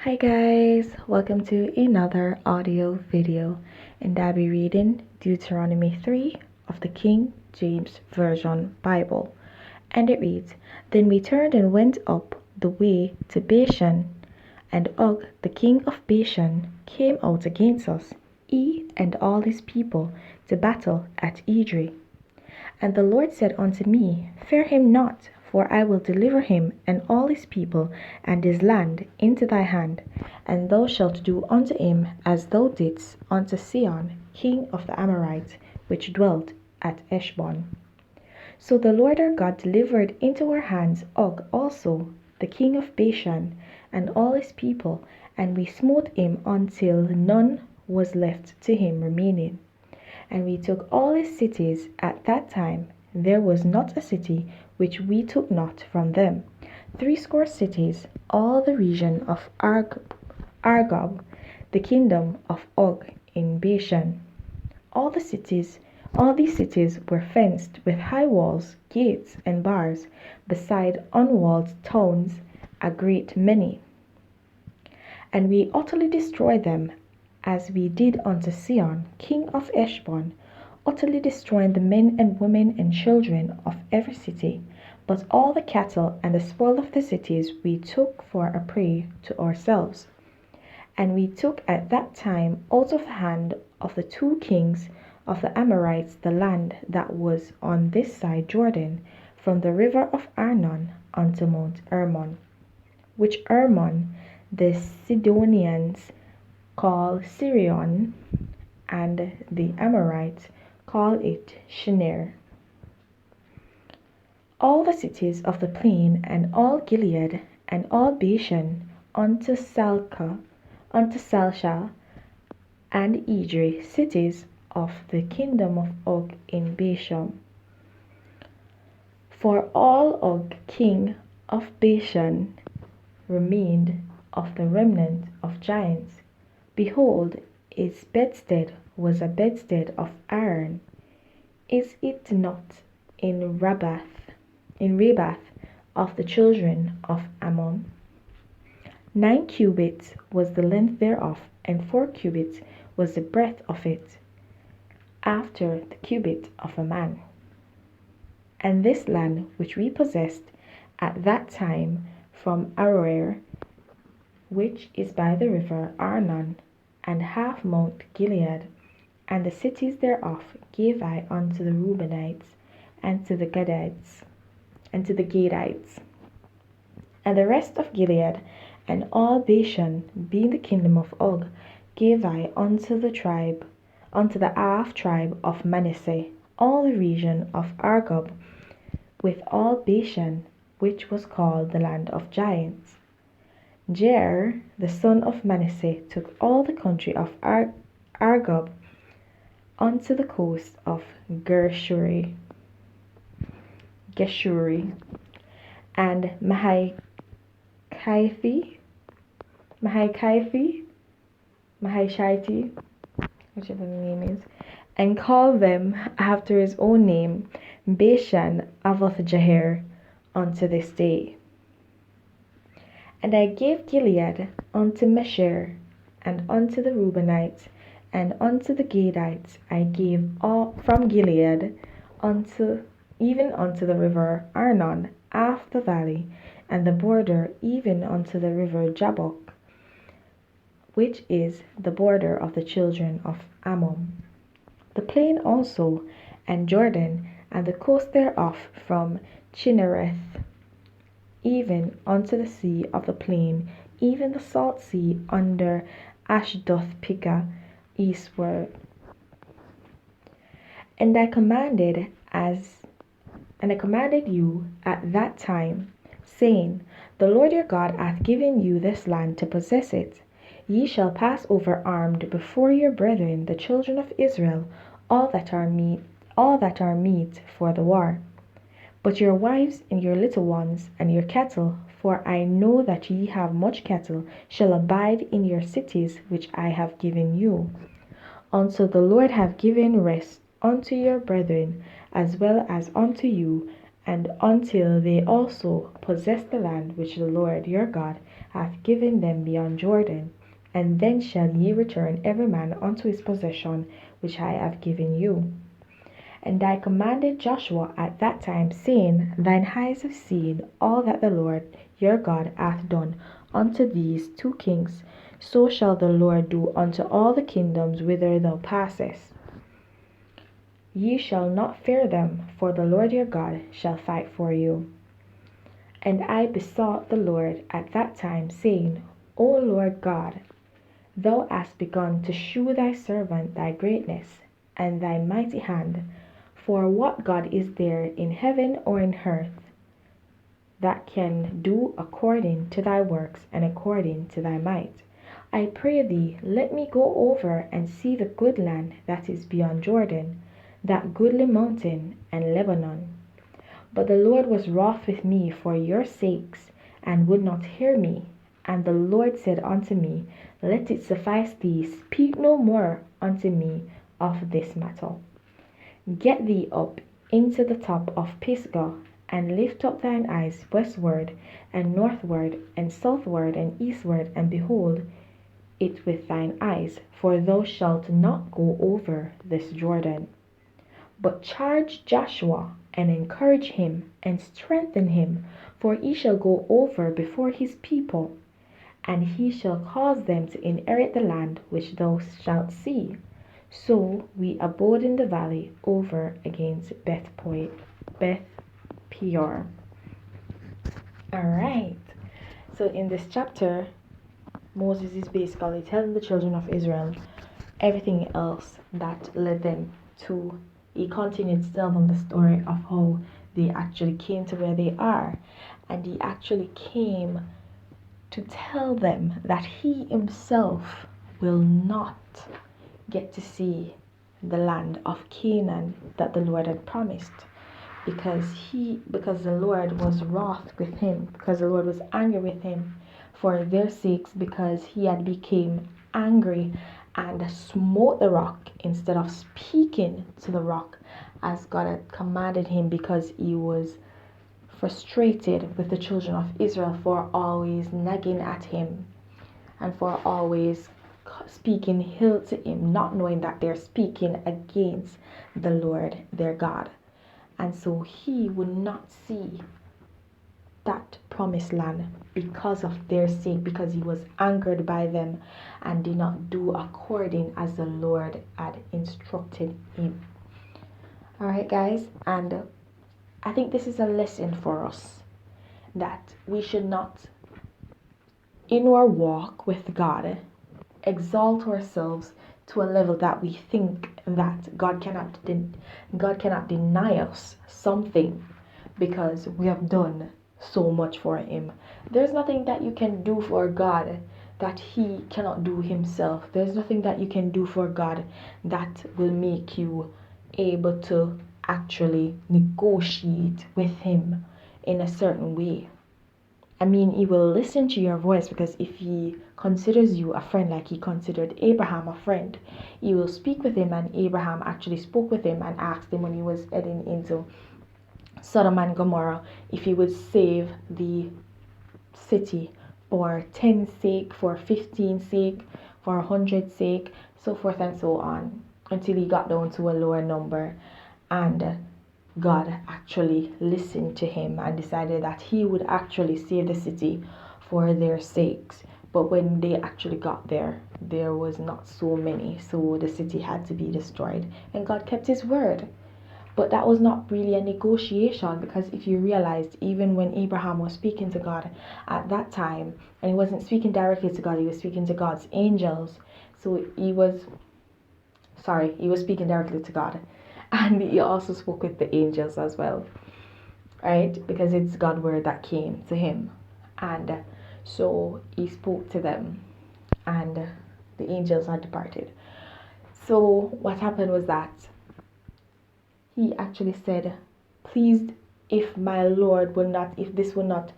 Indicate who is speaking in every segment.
Speaker 1: Hi guys, welcome to another audio video, and I'll be reading Deuteronomy 3 of the King James Version Bible. And it reads, Then we turned and went up the way to Bashan, and Og, the king of Bashan, came out against us, he and all his people, to battle at Edrei. And the Lord said unto me, Fear him not, for I will deliver him and all his people and his land into thy hand, and thou shalt do unto him as thou didst unto Sihon, king of the Amorites, which dwelt at Heshbon. So the Lord our God delivered into our hands Og also, the king of Bashan, and all his people, and we smote him until none was left to him remaining. And we took all his cities. At that time there was not a city which we took not from them. 80 cities, all the region of Argob, the kingdom of Og in Bashan. All these cities were fenced with high walls, gates, and bars, beside unwalled towns a great many. And we utterly destroyed them, as we did unto Sihon, king of Heshbon, utterly destroying the men and women and children of every city. But all the cattle and the spoil of the cities we took for a prey to ourselves. And we took at that time out of the hand of the 2 kings of the Amorites the land that was on this side Jordan, from the river of Arnon unto Mount Hermon, which Hermon the Sidonians call Sirion, and the Amorites call it Shinear. All the cities of the plain, and all Gilead, and all Bashan, unto Salcah, and Edrei, cities of the kingdom of Og in Bashan. For all Og king of Bashan remained of the remnant of giants. Behold, its bedstead was a bedstead of iron. Is it not in Rabath of the children of Ammon? 9 cubits was the length thereof, and 4 cubits was the breadth of it, after the cubit of a man. And this land which we possessed at that time from Aroer, which is by the river Arnon, and half Mount Gilead, and the cities thereof gave I unto the Reubenites, and to the Gadites, and to the Gadites. And the rest of Gilead, and all Bashan, being the kingdom of Og, gave I unto the half tribe of Manasseh, all the region of Argob, with all Bashan, which was called the land of giants. Jair, the son of Manasseh, took all the country of Argob unto the coast of Geshuri, and Mahaishite, whichever the name is, and called them after his own name, Bashan Avoth Jair, unto this day. And I gave Gilead unto Mesher, and unto the Reubenites, and unto the Gadites I gave all from Gilead even unto the river Arnon, half the valley, and the border even unto the river Jabbok, which is the border of the children of Ammon. The plain also, and Jordan, and the coast thereof from Chinnereth, even unto the sea of the plain, even the salt sea under Ashdoth-Pika eastward. And I commanded you at that time, saying, The Lord your God hath given you this land to possess it. Ye shall pass over armed before your brethren the children of Israel, all that are meet for the war. But your wives and your little ones and your cattle, for I know that ye have much cattle, shall abide in your cities which I have given you, until the Lord have given rest unto your brethren as well as unto you, and until they also possess the land which the Lord your God hath given them beyond Jordan. And then shall ye return every man unto his possession which I have given you. And I commanded Joshua at that time, saying, Thine eyes have seen all that the Lord your God hath done unto these two kings, so shall the Lord do unto all the kingdoms whither thou passest. Ye shall not fear them, for the Lord your God shall fight for you. And I besought the Lord at that time, saying, O Lord God, thou hast begun to shew thy servant thy greatness and thy mighty hand. For what God is there in heaven or in earth that can do according to thy works and according to thy might? I pray thee, let me go over and see the good land that is beyond Jordan, that goodly mountain and Lebanon. But the Lord was wroth with me for your sakes, and would not hear me. And the Lord said unto me, Let it suffice thee, speak no more unto me of this matter. Get thee up into the top of Pisgah, and lift up thine eyes westward, and northward, and southward, and eastward, and behold it with thine eyes, for thou shalt not go over this Jordan. But charge Joshua, and encourage him, and strengthen him, for he shall go over before his people, and he shall cause them to inherit the land which thou shalt see. So we abode in the valley over against Beth Peor. Alright, so in this chapter, Moses is basically telling the children of Israel everything else that led them to. He continued to tell them the story of how they actually came to where they are, and he actually came to tell them that he himself will not get to see the land of Canaan that the Lord had promised, because the Lord was wroth with him, because the Lord was angry with him for their sakes, because he had become angry and smote the rock instead of speaking to the rock as God had commanded him, because he was frustrated with the children of Israel for always nagging at him and for always speaking ill to him, not knowing that they're speaking against the Lord their God. And so he would not see that promised land because of their sake, because he was angered by them and did not do according as the Lord had instructed him. Alright guys, and I think this is a lesson for us, that we should not, in our walk with God, exalt ourselves to a level that we think that God cannot deny us something because we have done so much for him. There's nothing that you can do for God that he cannot do himself. There's nothing that you can do for God that will make you able to actually negotiate with him in a certain way. I mean, he will listen to your voice, because if he considers you a friend like he considered Abraham a friend, he will speak with him. And Abraham actually spoke with him and asked him when he was heading into Sodom and Gomorrah if he would save the city for 10's sake, for 15's sake, for 100's sake, so forth and so on, until he got down to a lower number. And God actually listened to him and decided that he would actually save the city for their sakes. But when they actually got there, there was not so many, so the city had to be destroyed, and God kept his word. But that was not really a negotiation, because if you realized, even when Abraham was speaking to God at that time, and he wasn't speaking directly to God, he was speaking to God's angels. So he was speaking directly to God, and he also spoke with the angels as well, right? Because it's God's word that came to him, and so he spoke to them, and the angels had departed. So what happened was that he actually said, please, if this will not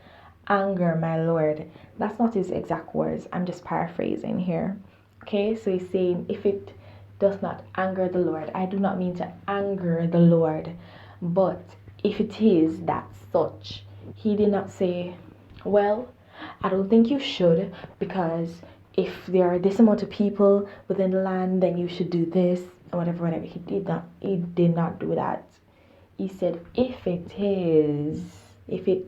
Speaker 1: anger my Lord. That's not his exact words, I'm just paraphrasing here. Okay, so he's saying, if it does not anger the Lord, I do not mean to anger the Lord, but if it is that such. He did not say, well, I don't think you should, because if there are this amount of people within the land, then you should do this, or whatever. He did not do that. He said, if it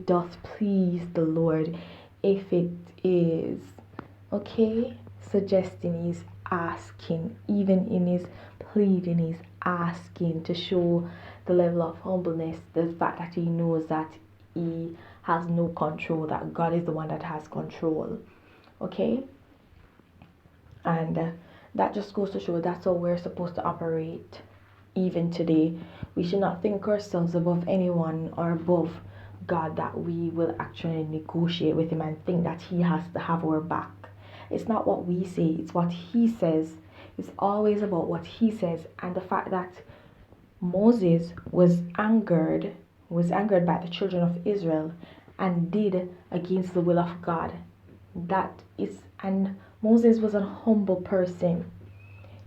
Speaker 1: doth please the Lord, if it is, okay, suggesting, he's asking, even in his pleading, he's asking to show the level of humbleness, the fact that he knows that he has no control, that God is the one that has control. Okay, and that just goes to show that's how we're supposed to operate even today. We should not think ourselves above anyone or above God, that we will actually negotiate with him and think that he has to have our back. It's not what we say, it's what he says. It's always about what he says. And the fact that Moses was angered by the children of Israel and did against the will of God. And Moses was a humble person.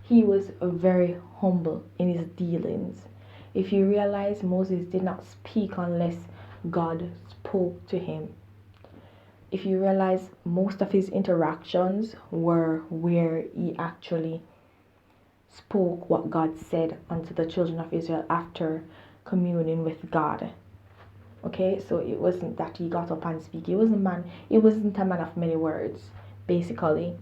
Speaker 1: He was very humble in his dealings. If you realize, Moses did not speak unless God spoke to him. If you realize, most of his interactions were where he actually spoke what God said unto the children of Israel after communing with God. Okay, so it wasn't that he got up and speak. He wasn't a man of many words. Basically,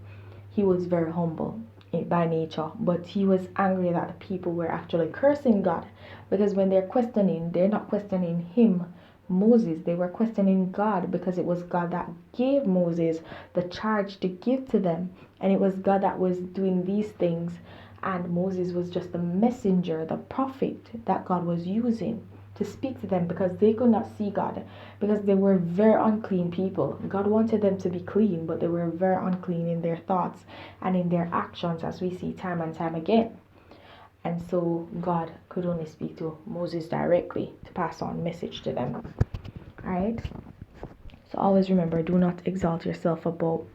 Speaker 1: he was very humble by nature, but he was angry that the people were actually cursing God, because when they're not questioning him, Moses, they were questioning God, because it was God that gave Moses the charge to give to them, and it was God that was doing these things, and Moses was just the messenger, the prophet that God was using to speak to them, because they could not see God, because they were very unclean people. God wanted them to be clean, but they were very unclean in their thoughts and in their actions, as we see time and time again. And so God could only speak to Moses directly to pass on message to them. Alright? So always remember, do not exalt yourself above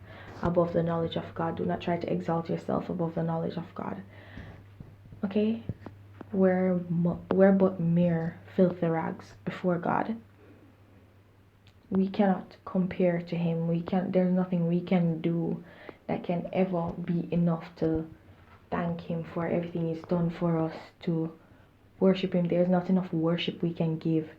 Speaker 1: the knowledge of God. Do not try to exalt yourself above the knowledge of God. Okay? We're but mere filthy rags before God. We cannot compare to him. There's nothing we can do that can ever be enough to thank him for everything he's done for us, to worship him. There's not enough worship we can give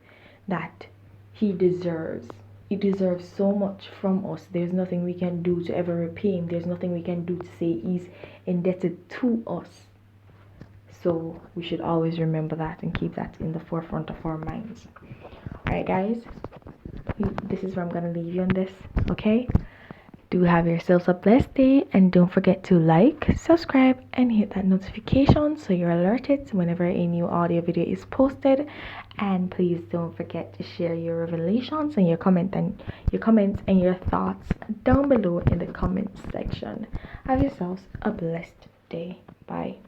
Speaker 1: that he deserves. He deserves so much from us. There's nothing we can do to ever repay him. There's nothing we can do to say he's indebted to us. So we should always remember that and keep that in the forefront of our minds. Alright guys, this is where I'm going to leave you on this, okay? Do have yourselves a blessed day, and don't forget to like, subscribe, and hit that notification so you're alerted whenever a new audio video is posted. And please don't forget to share your revelations and your comments and your thoughts down below in the comments section. Have yourselves a blessed day. Bye.